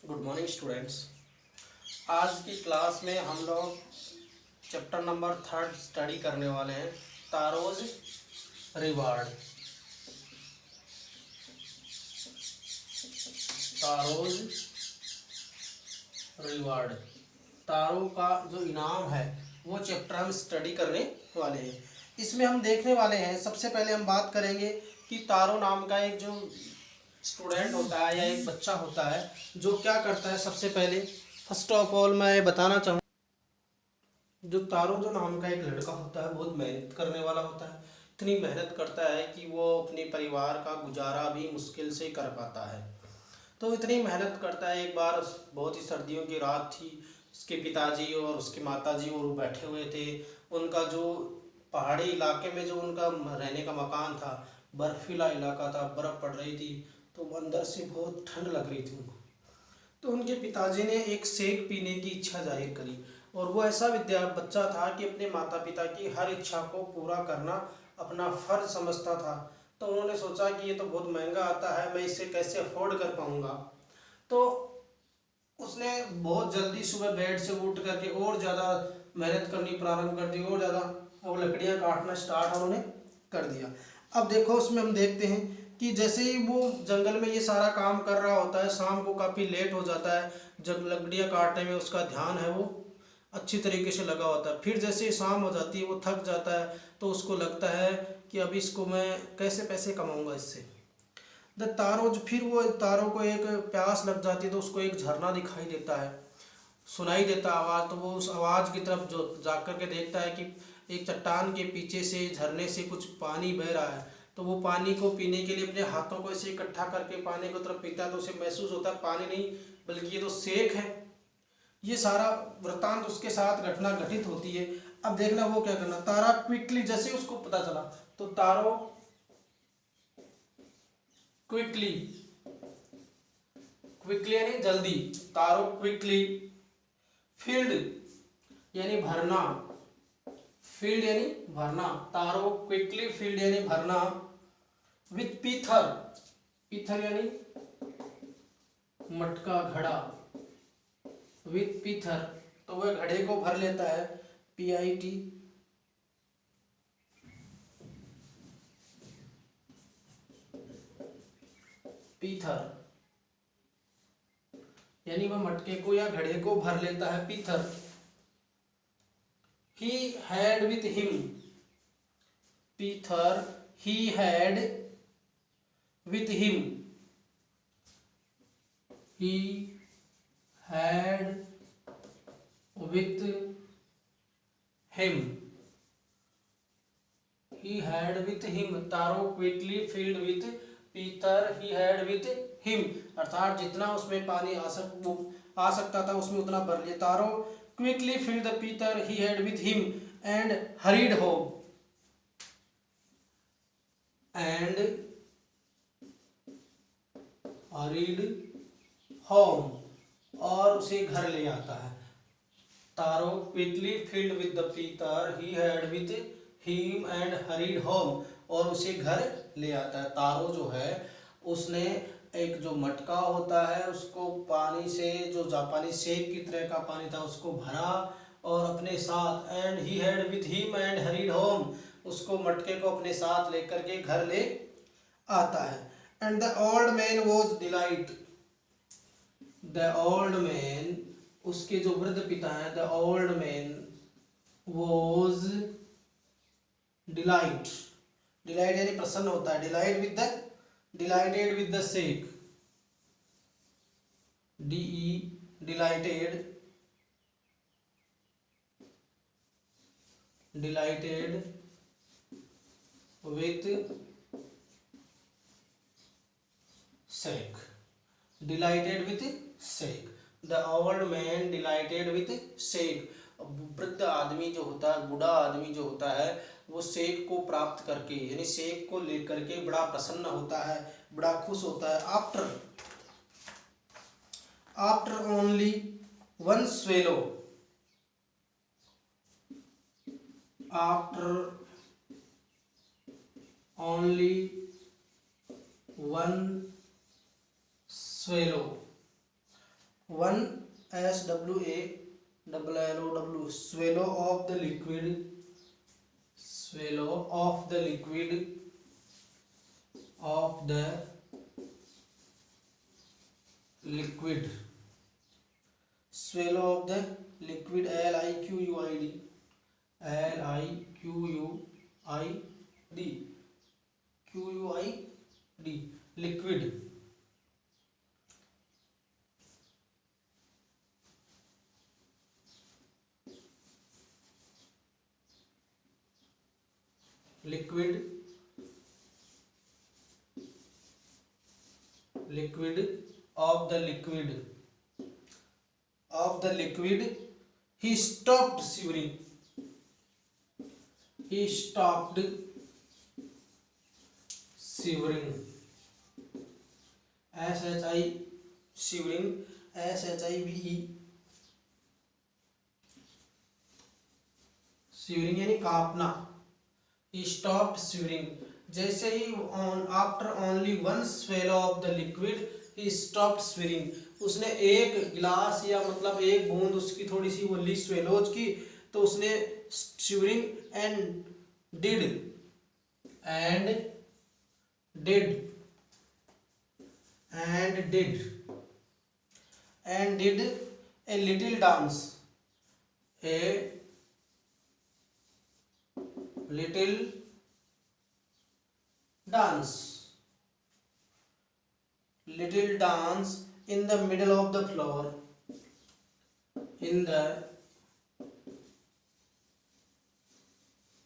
Good morning students. आज की class में हम लोग चैप्टर नंबर 3 स्टडी करने वाले हैं, तारोज रिवार्ड। तारोज रिवार्ड, तारों का जो इनाम है वो चैप्टर हम स्टडी करने वाले हैं। इसमें हम देखने वाले हैं, सबसे पहले हम बात करेंगे कि तारो नाम का एक जो स्टूडेंट होता है या एक बच्चा होता है जो क्या करता है। सबसे पहले फर्स्ट ऑफ ऑल मैं बताना चाहूँ, जो तारो जो नाम का एक लड़का होता है बहुत मेहनत करने वाला होता है। इतनी मेहनत करता है कि वो अपने परिवार का गुजारा भी मुश्किल से कर पाता है। तो इतनी मेहनत करता है। एक बार बहुत ही सर्दियों की रात थी, उसके पिताजी और उसकी माताजी और वो बैठे हुए थे। उनका जो पहाड़ी इलाके में जो उनका रहने का मकान था, बर्फीला इलाका था, बर्फ़ पड़ रही थी, तो अंदर से बहुत ठंड लग रही थी उनको। तो उनके पिताजी ने एक शेक पीने की इच्छा जाहिर करी, और वो ऐसा बच्चा था कि अपने माता पिता की हर इच्छा को पूरा करना अपना फर्ज समझता था। तो उन्होंने सोचा कि ये तो बहुत महंगा आता है, मैं इसे कैसे अफोर्ड कर पाऊंगा। तो उसने बहुत जल्दी सुबह बेड से उठ करके और ज़्यादा मेहनत करनी प्रारंभ कर दी, और ज़्यादा वो लकड़ियाँ काटना स्टार्ट उन्होंने कर दिया। अब देखो उसमें हम देखते हैं कि जैसे ही वो जंगल में ये सारा काम कर रहा होता है, शाम को काफ़ी लेट हो जाता है। जब लकड़ियाँ काटने में उसका ध्यान है वो अच्छी तरीके से लगा होता है। फिर जैसे ही शाम हो जाती है वो थक जाता है, तो उसको लगता है कि अब इसको मैं कैसे पैसे कमाऊंगा इससे। द तारो फिर वो तारों को एक प्यास लग जाती है, तो उसको एक झरना दिखाई देता है, सुनाई देता आवाज़। तो वो उस आवाज़ की तरफ जो जा कर के देखता है कि एक चट्टान के पीछे से झरने से कुछ पानी बह रहा है। तो वो पानी को पीने के लिए अपने हाथों को ऐसे इकट्ठा करके पानी की तरफ पीता है, तो उसे महसूस होता है पानी नहीं बल्कि ये तो सेक है। ये सारा वृतांत उसके साथ घटना घटित होती है। अब देखना वो क्या करना, तारा क्विकली, जैसे उसको पता चला तो तारो क्विकली, क्विकली यानी जल्दी, तारो क्विकली फील्ड यानी भरना, फील्ड यानी भरना, तारो क्विकली फील्ड यानी भरना विथ पीथर, पीथर यानी मटका घड़ा, विथ पीथर, तो वह घड़े को भर लेता है, PIT, पीथर यानी वह मटके को या घड़े को भर लेता है, pitcher. He had with him, pitcher, he had with him, ही हैड with him, he had with him, Taro quickly filled with Peter, he had with him, अर्थात जितना उसमें पानी आ सकता था उसमें उतना भर लिया। तारो quickly filled the Peter he had with him and hurried home, and hurried home, और उसे घर ले आता है। Taro quickly filled with the pitcher he had with him and hurried home, और उसे घर ले आता है। तारो जो है उसने एक जो मटका होता है उसको पानी से, जो जापानी सेक की तरह का पानी था, उसको भरा और अपने साथ, and he had with him and hurried home, उसको मटके को अपने साथ लेकर के घर ले आता है। And the old man was delight, the old man, उसके जो वृद्ध पिता हैं, the old man was delight, delight यानी प्रसन्न होता है, delight with the, dilated with the shake, DE, dilated, dilated with shake, dilated with shake, the old man delighted with shake. वृद्ध आदमी जो होता है, बूढ़ा आदमी जो होता है, वो शेक को प्राप्त करके यानी शेक को लेकर के बड़ा प्रसन्न होता है, बड़ा खुश होता है। After only one swallow, after only one swallow, SWALLOW, swallow of the liquid, swallow of the liquid of the liquid, swallow of the liquid, LIQUID, LIQUID, QUID, liquid. Liquid, liquid of the liquid, of the liquid, he stopped shivering, he stopped shivering, SHI shivering, SHIVE, shivering यानी कांपना, he stopped shivering, जैसे ही after only one swallow of the liquid he stopped shivering, उसने एक गिलास या मतलब एक बूंद उसकी थोड़ी सी वो ली swallows की तो उसने shivering and did a little dance, a little dance in the middle of the floor, in the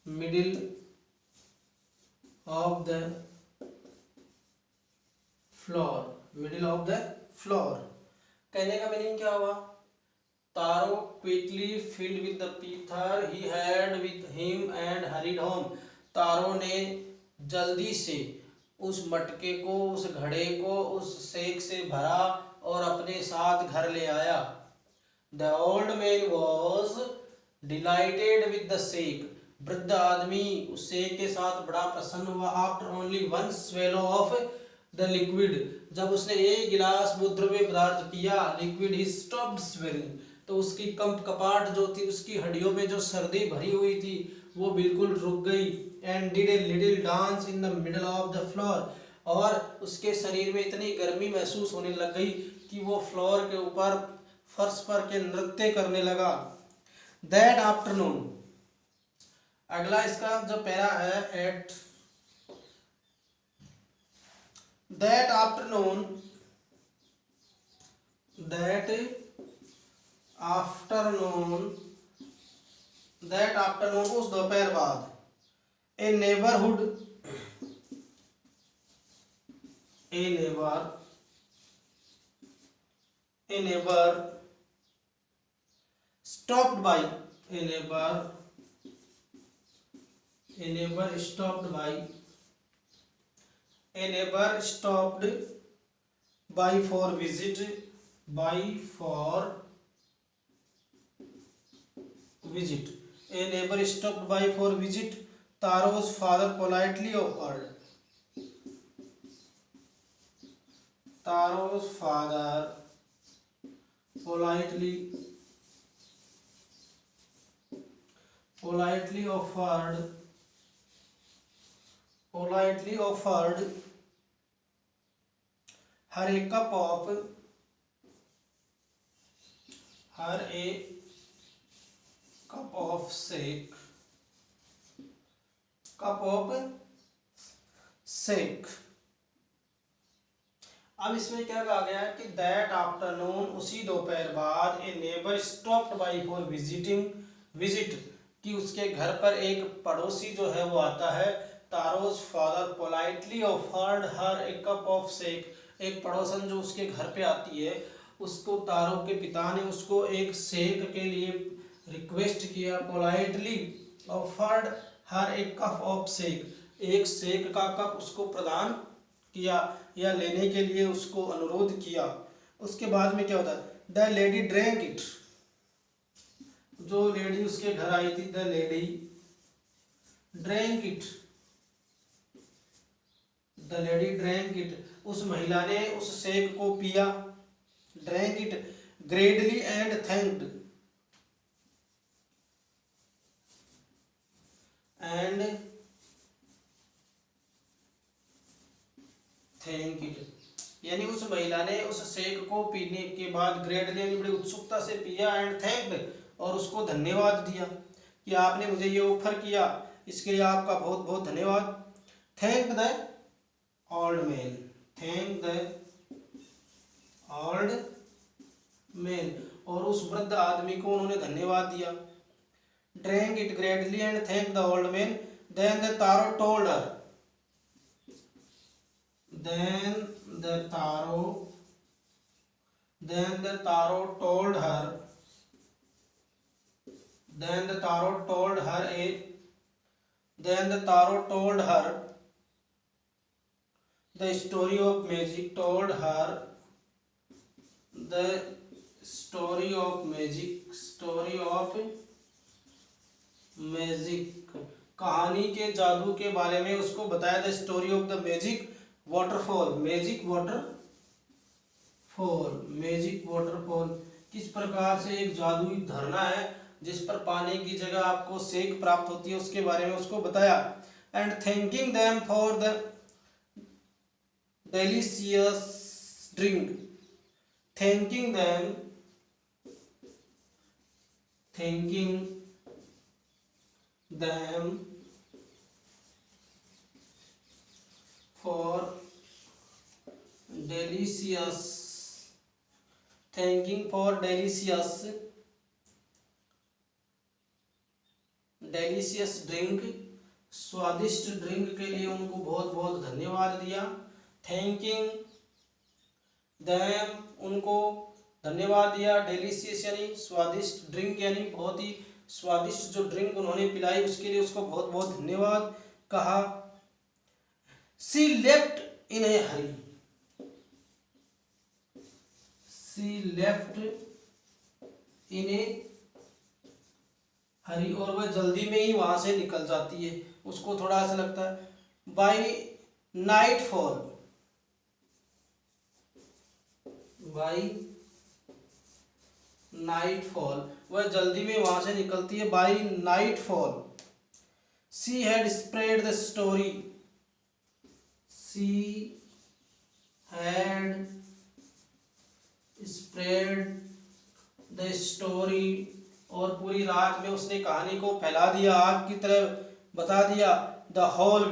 middle of the floor, middle of the floor. कहने का मीनिंग क्या हुआ? तारो quickly filled with the pither he had with him and hurried home. तारो ने जल्दी से उस मटके को, उस घड़े को उस सेक से भरा और अपने साथ घर ले आया. The old man was delighted with the shake. वृद्ध आदमी उस सेक के साथ बड़ा प्रसन्न हुआ. After only one swallow of the liquid, जब उसने एक गिलास वो द्रव्य पदार्थ पिया, liquid, he stopped shivering, तो उसकी कंप कपाट जो थी, उसकी हड्डियों में जो सर्दी भरी हुई थी वो बिल्कुल रुक गई. And did a little dance in the middle of the floor, और उसके शरीर में इतनी गर्मी महसूस होने लग गई कि वो फ्लोर के ऊपर, फर्श पर के नृत्य करने लगा. That afternoon, अगला इसका जो पैरा है एट, that afternoon, उस दोपहर बाद, a neighbor stopped by, a neighbor stopped by for visit, a neighbor stopped by for visit. Taro's father politely offered, Taro's father politely offered her a cup of shake. अब इसमें क्या कहा गया है कि दैट आफ्टरनून, उसी दोपहर बाद, a neighbour stopped by for visit, कि उसके घर पर एक पड़ोसी जो है वो आता है. Taro's father politely offered her a cup of sake, एक पड़ोसन जो उसके घर पे आती है उसको तारो के पिता ने उसको एक शेक के लिए रिक्वेस्ट किया. Politely offered her a cup of sake, एक शेक का कप उसको प्रदान किया या लेने के लिए उसको अनुरोध किया. उसके बाद में क्या होता है? द लेडी ड्रैंक इट, जो लेडी उसके घर आई थी, द लेडी ड्रैंक इट, उस महिला ने उस शेक को पिया. Drank it gladly and thanked and thank it, यानी उस महिला ने उस शेक को पीने के बाद ग्रेडली यानी बड़ी उत्सुकता से पिया एंड थैंक्ड, और उसको धन्यवाद दिया कि आपने मुझे ये ऑफर किया, इसके लिए आपका बहुत बहुत धन्यवाद। Thank the old man, thank the old man, और उस वृद्ध आदमी को उन्होंने धन्यवाद दिया। Drank it gladly and thank the old man, then the Taro told her, then the taro told her the story of magic, कहानी के जादू के बारे में उसको बताया। The story of the magic waterfall, magic waterfall किस प्रकार से एक जादुई झरना है जिस पर पानी की जगह आपको सेक प्राप्त होती है, उसके बारे में उसको बताया। And thanking them for the delicious drink, thanking them for delicious drink, स्वादिष्ट ड्रिंक के लिए उनको बहुत बहुत धन्यवाद दिया। थैंकिंग देम, उनको धन्यवाद दिया। डेलिशियस यानी स्वादिष्ट, ड्रिंक यानी बहुत ही स्वादिष्ट जो ड्रिंक उन्होंने पिलाई उसके लिए उसको बहुत बहुत धन्यवाद कहा। सी लेफ्ट इन ए हरी, और वह जल्दी में ही वहां से निकल जाती है, उसको थोड़ा सा लगता है। बाय नाइटफॉल, वह जल्दी में वहां से निकलती है। By nightfall she had spread the story, और पूरी रात में उसने कहानी को फैला दिया, आग की तरह बता दिया। द होल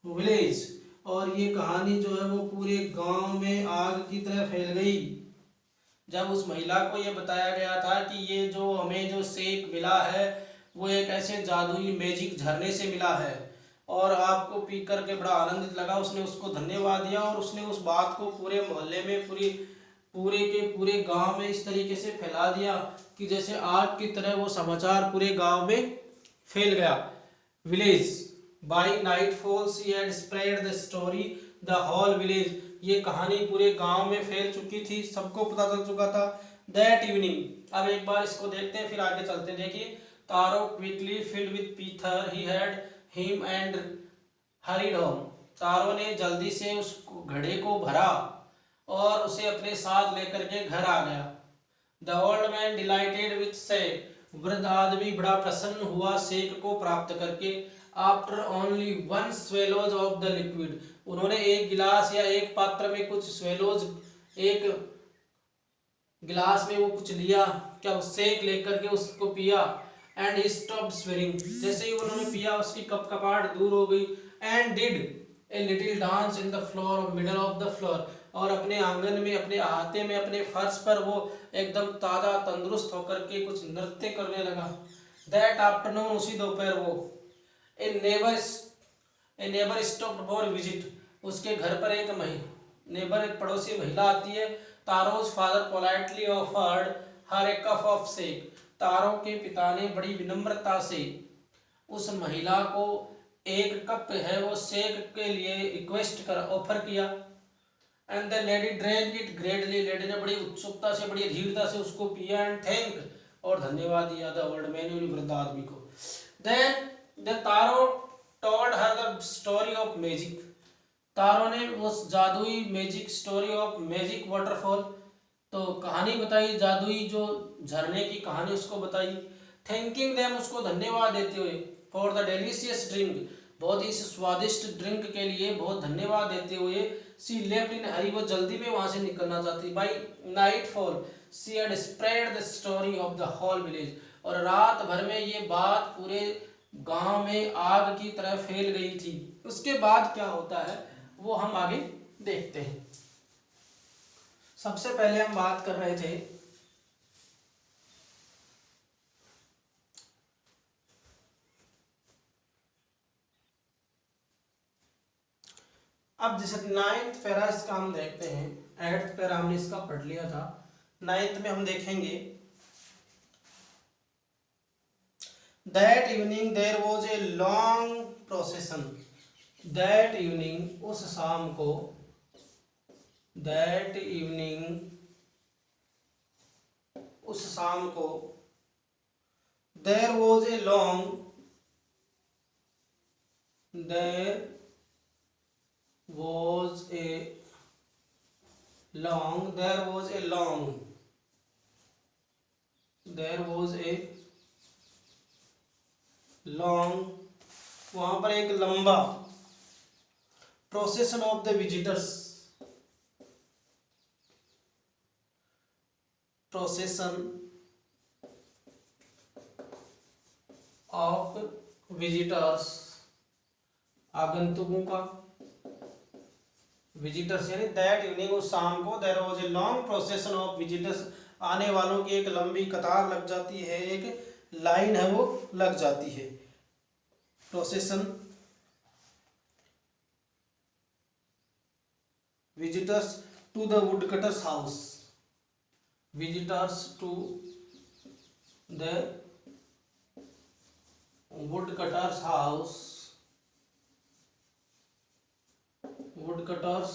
विलेज, और ये कहानी जो है वो पूरे गांव में आग की तरह फैल गई। जब उस महिला को ये बताया गया था कि ये जो हमें जो सेक मिला है वो एक ऐसे जादुई मैजिक झरने से मिला है और आपको पी करके बड़ा आनंदित लगा, उसने उसको धन्यवाद दिया और उसने उस बात को पूरे मोहल्ले में पूरे गांव में इस तरीके से फैला दिया कि जैसे आग की तरह वो समाचार पूरे गांव में फैल गया। Village, by nightfall she had spread the story the whole village, ये कहानी पूरे गांव में फैल चुकी थी, सबको पता चल चुका था। दैट इवनिंग, अब एक बार इसको देखते हैं फिर आगे चलते हैं। देखिए, Taro quickly filled with pitcher he had him and hurried home, Taro ने जल्दी से उस घड़े को भरा और उसे अपने साथ लेकर के घर आ गया। The old man delighted with sake, वृद्ध आदमी बड़ा प्रसन्न हुआ सेक को प्राप्त करके। After only 1 swallows of the liquid, उन्होंने एक गिलास या एक पात्र में कुछ स्वेलोज, एक गिलास में वो कुछ लिया, क्या सेक लेकर के उसको पिया। एंड ही स्टॉप्ड स्वेरिंग, जैसे ही उन्होंने पिया उसकी कपकपाहट दूर हो गई। And did a little dance in the floor, middle of the floor, और अपने आंगन में, अपने अहाते में, अपने फर्श पर वो एकदम ताजा तंदुरुस्त होकर के कुछ नृत्य करने लगा। दैट आफ्टरनून, उसी दोपहर वो ए नेबर स्टॉप्ड फॉर विजिट, उसके घर पर एक नेबर, एक पड़ोसी महिला आती है। Taro's father politely offered her a cup of sake, Taro के पिता ने बड़ी विनम्रता से उस महिला को एक कप है वो सेक के लिए रिक्वेस्ट कर ऑफर किया। And the lady drank it gladly, lady ने बड़ी उत्सुकता से, बड़ी धीरता से उसको पिया। एंड थैंक, और धन्यवाद दिया द ओल्ड मैन, वृद्ध आदमी को। Then the Taro told her the story of magic, तारों ने उस जादुई magic story of magic waterfall, तो कहानी बताई, जादुई जो झरने की कहानी उसको बताई। थैंकिंग देम, उसको धन्यवाद देते हुए, फॉर द डेलिशियस ड्रिंक, बहुत ही स्वादिष्ट ड्रिंक के लिए बहुत धन्यवाद देते हुए, सी लेफ्ट इन हरी, वो जल्दी में वहां से निकलना चाहती। By nightfall she had spread the story of the whole village, और रात भर में ये बात पूरे गांव में आग की तरह फैल गई थी। उसके बाद क्या होता है वो हम आगे देखते हैं। सबसे पहले हम बात कर रहे थे अब जैसे 9th पैरा, इसका हम देखते हैं। 8th पैरा हमने इसका पढ़ लिया था, 9th में हम देखेंगे that evening there was a long procession. That evening, उस शाम को, दैट इवनिंग, उस शाम को, there was a long, there was a long, there was a long, there was a long, वहां पर एक लंबा, procession of the visitors, procession of visitors, आगंतुकों का, विजिटर्स यानी दैट इवनिंग, उस शाम को, there was a long procession of visitors, आने वालों की एक लंबी कतार लग जाती है, एक लाइन है वो लग जाती है। Procession, visitors to the woodcutter's house, visitors to the woodcutter's house, woodcutter's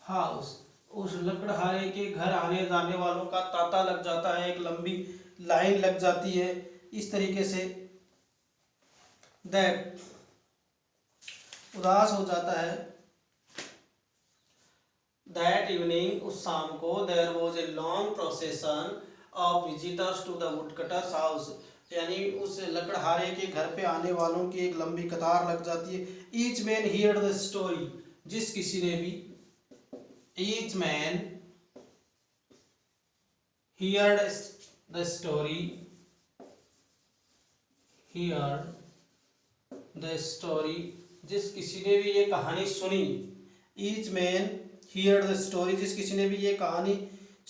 house, उस लकड़हारे के घर आने जाने वालों का तांता लग जाता है, एक लंबी लाइन लग जाती है। इस तरीके से दैट, उदास हो जाता है। दैट इवनिंग, उस शाम को, there was a long procession of visitors to the woodcutter's house, यानी उस लकड़हारे के घर पे आने वालों की एक लंबी कतार लग जाती है। Each man heard the story, जिस किसी ने भी, each man heard the story, heard the story, जिस किसी ने भी ये कहानी सुनी। Each man heard the story, जिस किसी ने भी ये कहानी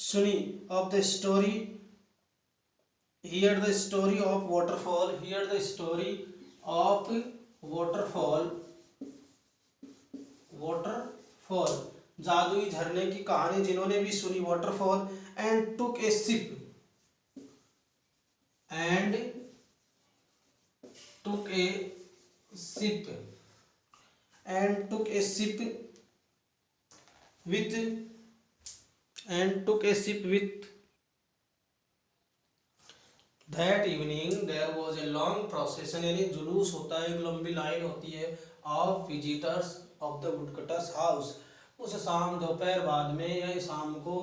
सुनी, of the story, hear the story of waterfall, hear the story of waterfall, waterfall, जादुई झरने की कहानी जिन्होंने भी सुनी, waterfall, and took a sip, and took a sip, and took a sip with, and took a sip with, that evening there was a long procession, यानी जुलूस होता है, एक लंबी लाइन होती है, of visitors of the woodcutter's house, उस शाम दोपहर बाद में या शाम को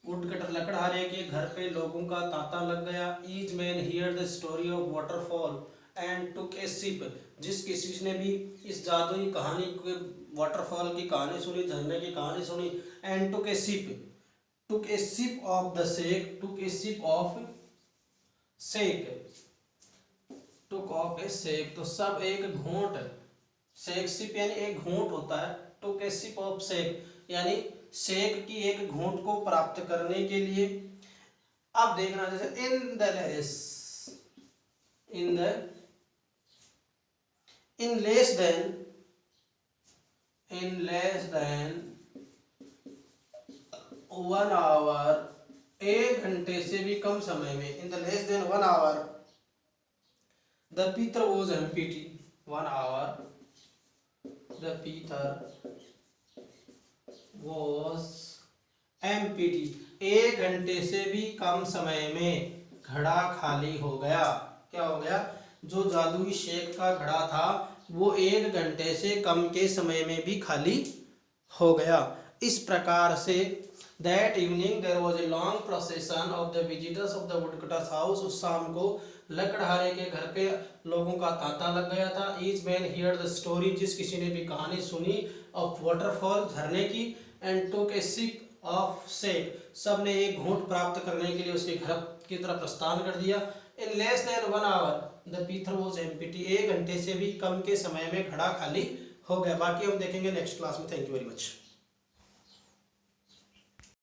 वुडकटर लकड़हारे के घर पे लोगों का तांता लग गया। Each man hear the story of waterfall and took a sip, जिस किसी ने भी इस जादुई कहानी के, वाटरफॉल की कहानी सुनी, झरने की कहानी सुनी, and took a sip, took a sip of the shake, took a sip of shake, took of a shake, तो सब एक घूंट, शेक सिप यानी एक घूंट होता है, टुक ए सिप ऑफ शेक यानी शेक की एक घूंट को प्राप्त करने के लिए। अब देखना, जैसे in the less, in the, in less than, in less than 1 hour, 1 घंटे से भी कम समय में, in the less than 1 hour, the pitcher was empty, 1 hour, the pitcher was empty, 1 घंटे से भी कम समय में घड़ा खाली हो गया। क्या हो गया? जो जादुई शेख का घड़ा था वो 1 घंटे से कम के समय में भी खाली हो गया। इस प्रकार से that evening there was a long procession of the visitors of the woodcutter's house. उस शाम को लकड़हारे के घर पे लोगों का तांता लग गया था। Each man hear the story, जिस किसी ने भी कहानी सुनी, ऑफ वाटरफॉल, झरने की, and took a sip of sake, सब ने एक घूंट प्राप्त करने के लिए उसके घर की तरफ प्रस्थान कर दिया। In less than 1 hour the pitcher was empty, 1 घंटे से भी कम के समय में घड़ा खाली हो गया। बाकी हम देखेंगे नेक्स्ट क्लास में। Thank you very much.